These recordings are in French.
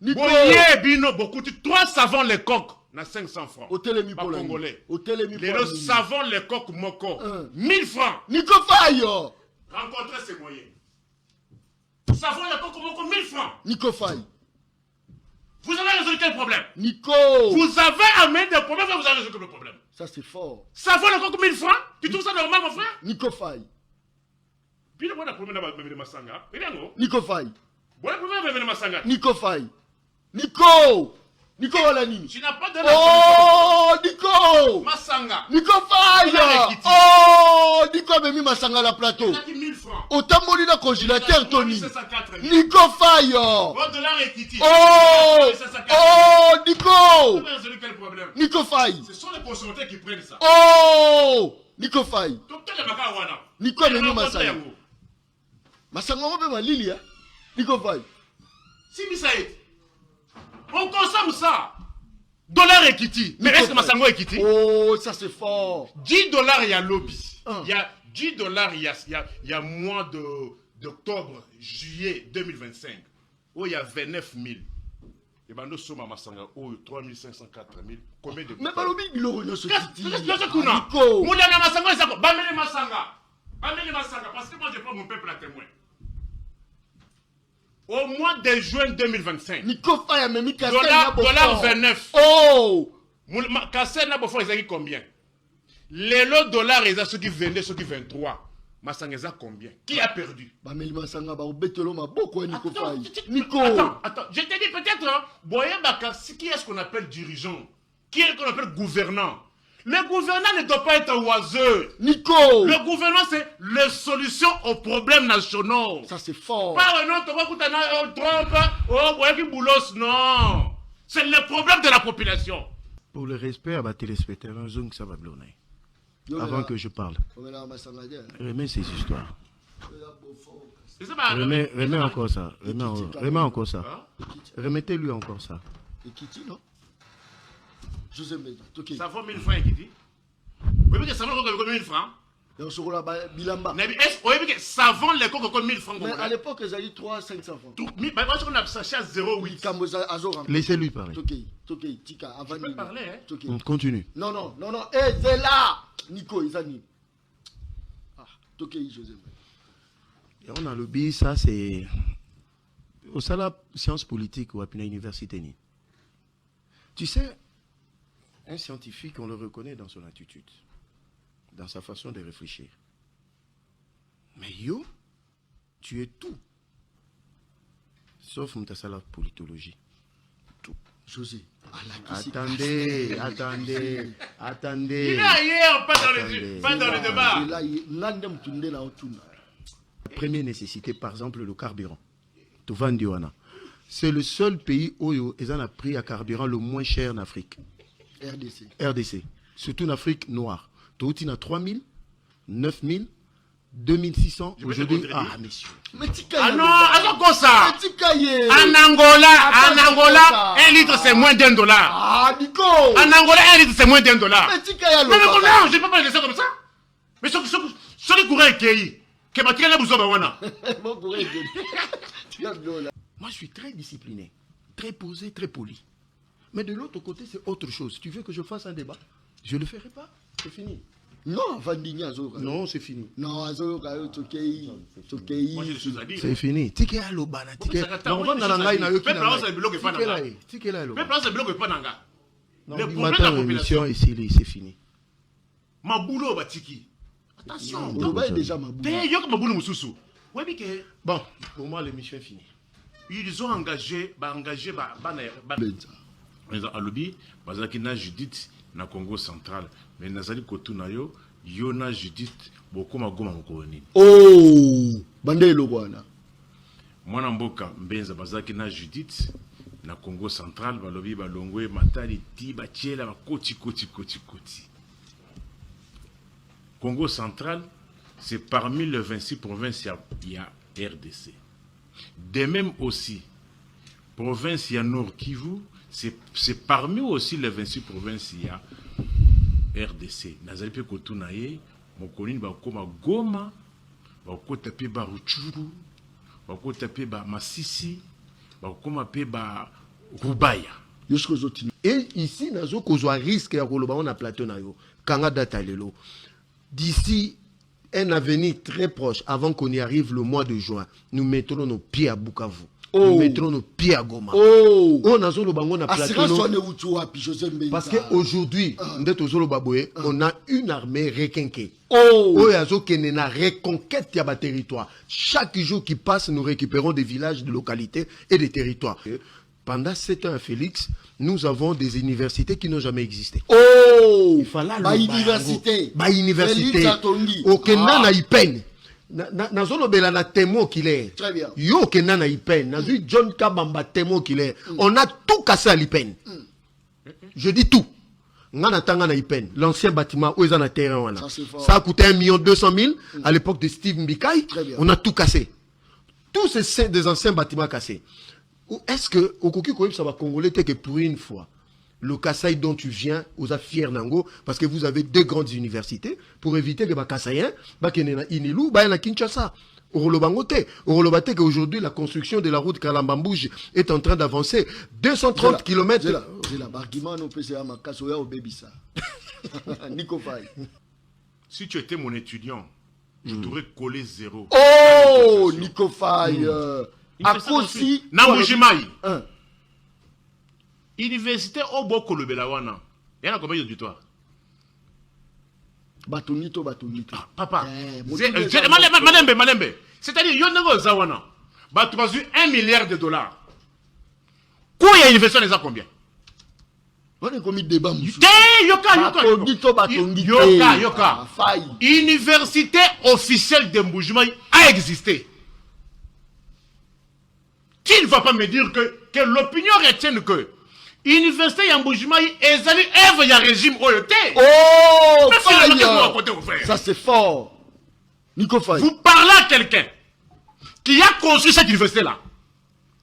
Nico. Bino, beaucoup, 3 savons les coques, na 500 francs. Au télémi pour la Congolais. Au télémi pour Les savons les coques moko, 1000 francs. Nico Faye. Rencontrer ses moyens. Savons les coques moko, 1000 francs. Nico Faye. Vous avez résolu quel problème? Nico. Vous avez amené des problèmes, vous avez résolu le problème. Ça c'est fort. Savons les coques 1000 francs? Tu trouves ça normal, mon frère? Nico Faye. Puis le bon premier de Masanga. Nico Faye. Bon premier de Masanga. Nico Faye. Nico. Nico Walani. Tu n'as pas de Oh, Nico. Masanga. Nico Faye. Oh, Nico Bemi Masanga la plateau. Il a dit 1000 francs. Autant moli la congélateur, Tony. 1704. Nico Faye. $1 et Kitty. Oh, oh, Nico. Vous avez résolu quel problème? Nico Faye. Ce sont les consommateurs qui prennent ça. Oh, Nico Faye. Docteur de Makawana. Nico Bemi Masanga. Masanga on peut malili, hein? Nico Faye. Si Misaïd. On consomme ça. Dollar et Kitty. Mais est-ce que Massango et Kitty? Oh, ça c'est fort. $10 il y a lobby. Il y a $10 il y a mois d'octobre, juillet 2025. Où il y a 29 000. Et ben nous sommes à Masanga. Oh, 3 500, 4 000. Combien de... Mais Balobi, il aurait ce Kitty. Nico. Moulana Masanga, ça va. Bamele Masanga. Bamele Masanga. Parce que moi je prends mon peuple à témoin. Au mois de juin 2025. Nico Faye a mis dollar 29. Oh! Cassé n'a pas fait combien? Les lots dollars, ils ont ceux qui vendaient, ceux qui 23. Masanga, ils ont combien? Qui a perdu? Bameli Masanga, Betelo m'a beaucoup, Nico Faye. Nico! Attends, je t'ai dit peut-être, Boye Baka, qui est ce qu'on appelle dirigeant? Qui est ce qu'on appelle gouvernant? Le gouvernant ne doit pas être oiseux. Nico! Le gouvernement, c'est les solutions aux problèmes nationaux. Ça, c'est fort. Pas un autre, non. C'est le problème de la population. Pour le respect à ma téléspectateur, Zong Sabablone. Avant que je parle. Remets ces histoires. Remets encore ça. Remets encore ça. Remettez-lui encore ça. Et Kitty, non? José Mbeda. Ça vaut 1000 francs, Kitty. Vous voyez que ça vaut combien 1000 francs? Et on se roule à Bilamba. Est-ce que vous voyez que ça vend les coques comme 1000 francs? Mais à l'époque, ils avaient 3 500 francs. Mais moi, je suis sachet à 0,8. Laissez-lui parler. Tokei, Tika, avant. Tu peux parler, hein? On continue. Non. Eh, c'est là! Nico, ils animent. Ah, Tokei, José Mbeda. Et on a le bi, ça c'est. Au salon sciences politiques ou à l'université. Tu sais, un scientifique, on le reconnaît dans son attitude, dans sa façon de réfléchir. Mais yo, tu es tout. Sauf la politologie. Tout. José. Attendez. Il est ailleurs, pas dans le débat. Première nécessité, par exemple, le carburant. C'est le seul pays où ils ont pris à carburant le moins cher en Afrique. RDC. Surtout en Afrique noire. Tu as 3 000, 9 000, 2600. Aujourd'hui, messieurs. Ah non, alors comme ça. En Angola, 1 litre c'est moins d'$1. Ah, Nico. En Angola, 1 litre c'est moins d'$1. Mais non, je ne peux pas laisser comme ça. Mais ce qui courrait est que ma tigana vous wana. Moi, je suis très discipliné, très posé, très poli. Mais de l'autre côté, c'est autre chose. Tu veux que je fasse un débat? Je ne le ferai pas. C'est fini. Non, Vandigna Azora. Non, c'est fini. Non, Azora, Tokei. Moi, j'ai des choses à dire. C'est fini. Tike à l'obana. Tike. Non, on va dans la ngaï na yoki. Tike là, le bloc est pas nanga. Le problème de la population ici, c'est fini. Ma boulot, Batiki. Attention. Boulot est déjà ma boulot. Yo, ma boulot, Moussoussou. Bon, pour moi, l'émission est finie. Ils ont engagé, à lobby, Bazakina Judith, na Congo central. Mais Nazali Kotunayo, Yona Judith, Bokoma Goma Mokoni. Oh, Bandelo Wana. Mwana Mboka, Mbenza Bazakina Judith, na Congo central, Balobi, Balongwe, Matali, Tiba, Tchela, Koti. Congo central, c'est parmi les 26 provinces, il y a RDC. De même aussi, province, il y a Nord Kivu, c'est parmi aussi les 26 provinces, il y a RDC. Nazalipe Kotunaye, Mokonini, Bakoma Goma, Bakota Peba Ruchuru, Bakota Peba Masisi, Bakoma Peba Rubaya. Et ici, nous avons un risque de plateau. D'ici un avenir très proche, avant qu'on y arrive le mois de juin, nous mettrons nos pieds à Bukavu. Nous mettrons nos pieds à Goma. Parce qu'aujourd'hui, on a une armée requinquée. Reconquête de territoire. Chaque jour qui passe, nous récupérons des villages, des localités et des territoires. Pendant 7 ans à Félix, nous avons des universités qui n'ont jamais existé. Il fallait université. Université. Okenda na Ipen. Nazolobela na témoin qu'il est. Très bien. Yo okenda na Ipen. Nazu John Kabamba témoin qu'il est. On a tout cassé à l'Ipen. Je dis tout. Ngana tanga na Ipen. L'ancien bâtiment où ils ont un terrain. Ça a coûté 1,2 million à l'époque de Steve Mbikai. On a tout cassé. Tous ces des anciens bâtiments cassés. Est-ce que, au Koki ça va congolais, que pour une fois, le Kassai dont tu viens, aux affaires Nango, parce que vous avez 2 grandes universités, pour éviter que les Kassaïens, Bakene Inilou, na Kinshasa, au Rolobangote, qu'aujourd'hui, la construction de la route Kalambambouj est en train d'avancer. 230 km. J'ai la barguiment, on peut se faire ma casse au baby ça. Nico Faye. Si tu étais mon étudiant, je t'aurais collé 0. Oh, Nico Faye. Akosi na Mujimai. Université Oboko le Belawana. Il y en a combien d'auditoires? Batonito. Papa. Malembe. C'est-à-dire, il y a un Zawana. Tu as eu $1 milliard. Quoi, il y a une université, les a combien? On a commis débat. Yoka. Université officielle de Mujimai a existé. Qui ne va pas me dire que l'opinion retienne que l'université Yamboujimaï est allée œuvre y a régime OET. Oh, ça c'est fort. Nico Faye. Vous parlez à quelqu'un qui a construit cette université-là.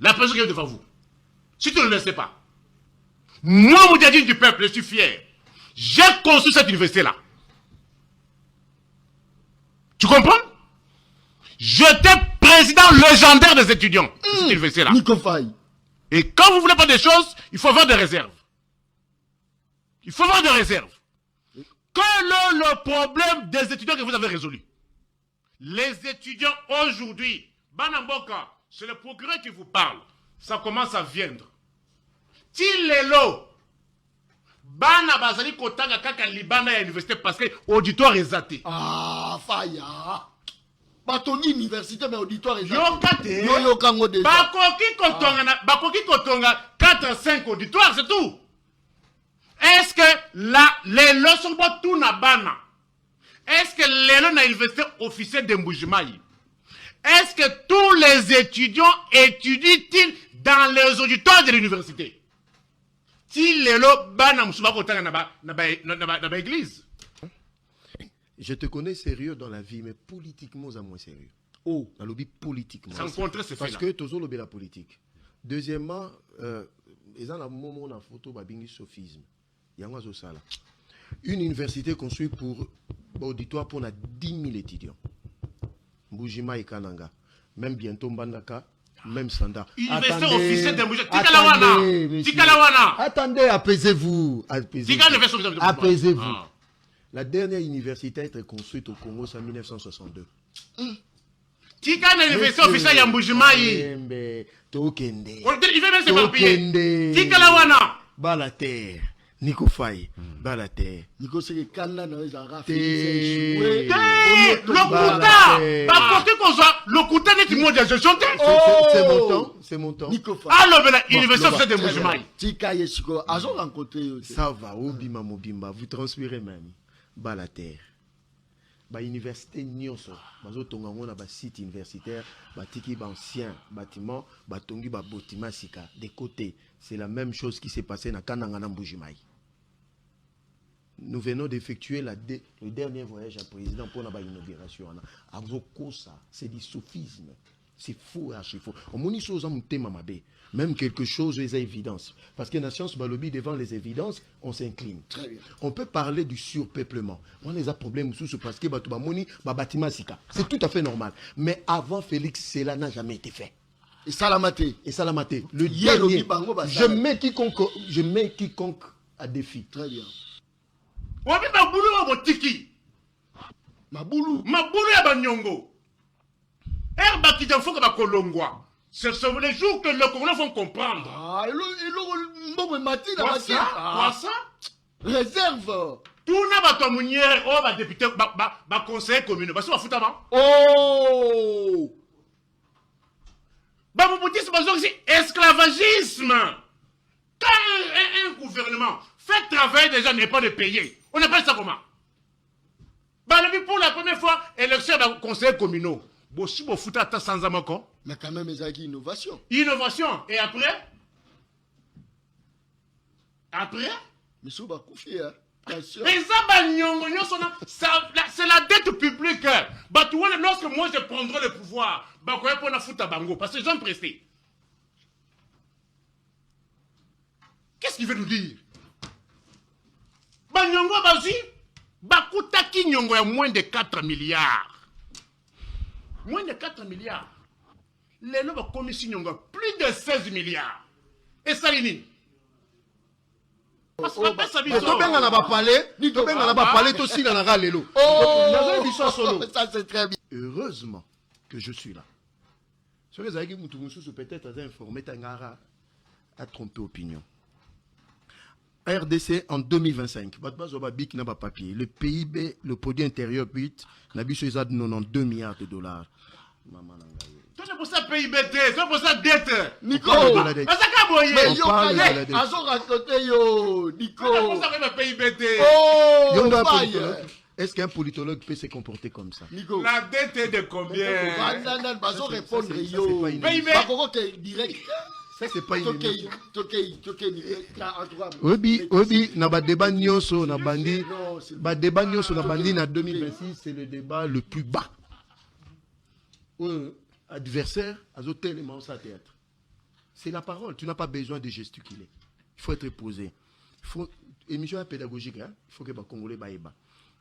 La personne qui est devant vous. Si tu ne le sais pas. Moi, Moudjadine du peuple, je suis fier. J'ai construit cette université-là. Tu comprends? J'étais président légendaire des étudiants de cette université-là. Nico Faye. Et quand vous voulez pas des choses, il faut avoir des réserves. Il faut avoir des réserves. Quel est le problème des étudiants que vous avez résolu? Les étudiants aujourd'hui, Banamboka, c'est le procureur qui vous parle. Ça commence à viendre. Tilelo, Bana Bazali Kotanga Kaka Libana à l'université parce que l'auditoire est zaté. Ah, Faya. Batoni université mais auditoire est zaté. Bakoki Kotonga 4-5 auditoires, c'est tout. Est-ce que les leçons sont tout na bana? Est-ce que les leçons na l'université officielle de Mbujimaï? Est-ce que tous les étudiants étudient-ils dans les auditoires de l'université? Si les leçons bana musuba kotanga na église. Je te connais sérieux dans la vie, mais politiquement, c'est moins sérieux. Oh, dans le lobby politiquement. Sans contrer ce fait. Parce que tu as lobby la politique. Deuxièmement, ils ont un moment dans la photo, babingi sophisme. Il y a un sala. Une université construite pour auditoire pour 10 000 étudiants. Mbujima et Kananga. Même bientôt Mbandaka, même Sanda. Université officielle de Mbujima. Tikalawana. Attendez, apaisez-vous. Apaisez-vous. La dernière université a été construite au Congo, c'est en 1962. Tika l'université officielle de Mbujima. Tokende. Il veut même s'éparpiller. Tikalawana. Balater. Nico Faye, Balater. Nico c'est que Kanda n'a pas fait. Le Kouta n'est pas de gestion. C'est mon temps. Nico Faye. Alors, l'université officielle de Mbujima. Tika Yeshiko, agent rencontré. Ça va, Obima Mobimba, vous transpirez même. Balater. Université Nyonso, bazotonga na ba site universitaire, batiki ba ancien bâtiment, batongi ba botima sika des côtés. C'est la même chose qui s'est passé na Kananga na Mbujimaï. Nous venons d'effectuer le dernier voyage à président pour la inauguration. C'est du sophisme. C'est faux, archi faux. Même quelque chose est évidence. Parce que la science balobi, devant les évidences, on s'incline. On peut parler du surpeuplement. On a des problèmes parce que c'est tout à fait normal. Mais avant Félix, cela n'a jamais été fait. Et Salamaté. Et Salamaté. Le Hier, dernier, Obi Bango, bah, je mets quiconque à défi. Très bien. Wabi Maboulou wa Botiki. Maboulou. Maboulou ya Banyongo. Herba qui t'en faut que ba Kolongwa. Ce sont les jours que les Congolais vont comprendre. Ah, et le Mbongo Matina. Quoi ça? Quoi ça? Réserve. Tout n'a pas ton mounière, oh, bah député, bah conseiller communal. Bah, c'est ma foutama. Oh! Bah, vous dites, c'est esclavagisme. Quand un gouvernement fait travailler des gens n'est pas de payer, on appelle ça comment? Bah, pour la première fois, élection d'un conseiller communal. Bon, si vous foutez à ta sans amako. Mais quand même, il y a une innovation. Innovation. Et après? Après? Mais ça va couper, hein. Attention. Mais ça, c'est la dette publique. Bah, tu vois, lorsque moi je prendrai le pouvoir, bah, quoi pour la foutre à Bango? Parce que les gens prestés. Qu'est-ce qu'il veut nous dire? Bah, Nyongo, vas-y. Bah, Koutaki Nyongo a moins de 4 milliards. Moins de 4 milliards. Les noms ont commis Nyongo plus de 16 milliards. Et ça, il parce que ça c'est très bien. Heureusement que je suis là. Peut-être informé Tangara a trompé opinion. RDC en 2025, le PIB, le produit intérieur brut, n'a vu 92 milliards de dollars. C'est pour ça PIB, c'est pour ça dette. Nico, mais yo, raconté yo, Nico. C'est pour ça que le PIB. Oh, est-ce qu'un politologue peut se comporter comme ça? Nico. La dette est de combien? Pas répondre yo. PIB. Direct. Ça c'est pas une Obi, na ba débat nyonso na bandi, ba débat nyonso na bandi na 2026, c'est le débat le plus bas. Adversaire à tellement ça théâtre. C'est la parole, tu n'as pas besoin de gesticuler. Il faut être posé. Il faut émission pédagogique, hein? Il faut que les Congolais baïba.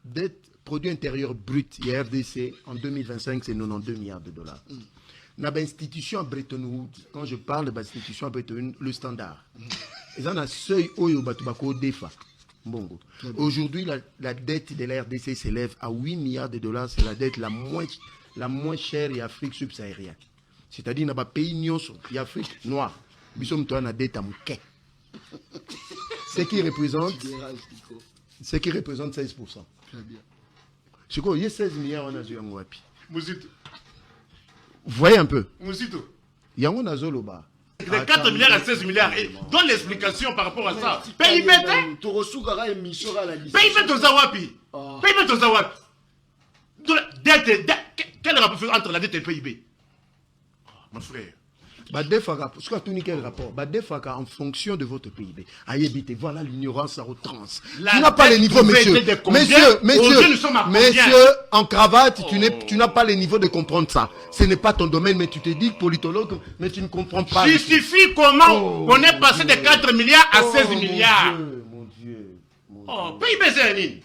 Dette produit intérieur brut, RDC en 2025, c'est 92 milliards de dollars. Dans l'institution à Bretton Woods, quand je parle de l'institution à Bretton Woods, le standard. Ils ont un seuil au Batubako Defa. Aujourd'hui, la dette de la RDC s'élève à 8 milliards de dollars. C'est la dette la moins chère en Afrique subsaharienne. C'est-à-dire, dans les pays nyonso, il y a Afrique noire. Nous sommes dans la dette à Mouké. Ce qui représente 16%. Très bien. C'est quoi? Il y a 16 milliards en Asie en Wapi. Mouzito. Vous voyez un peu? Mouzito. Il y a un Azoloba. De 4 milliards à 16 milliards. Et donne l'explication par rapport à ça. PIB, PIB Tozawapi. PIB Tozawapi. Quel rapport entre la dette et le PIB? Mon frère. Quel rapport? En fonction de votre PIB. Ayébité, voilà l'ignorance à outrance. La Tu n'as pas les niveaux, monsieur. Messieurs, en cravate, tu n'as pas les niveaux de comprendre ça. Ce n'est pas ton domaine, mais tu te dis politologue, mais tu ne comprends pas. Justifie comment on est passé de 4 milliards à 16 milliards. Mon Dieu. Oh, PIB, c'est un nid.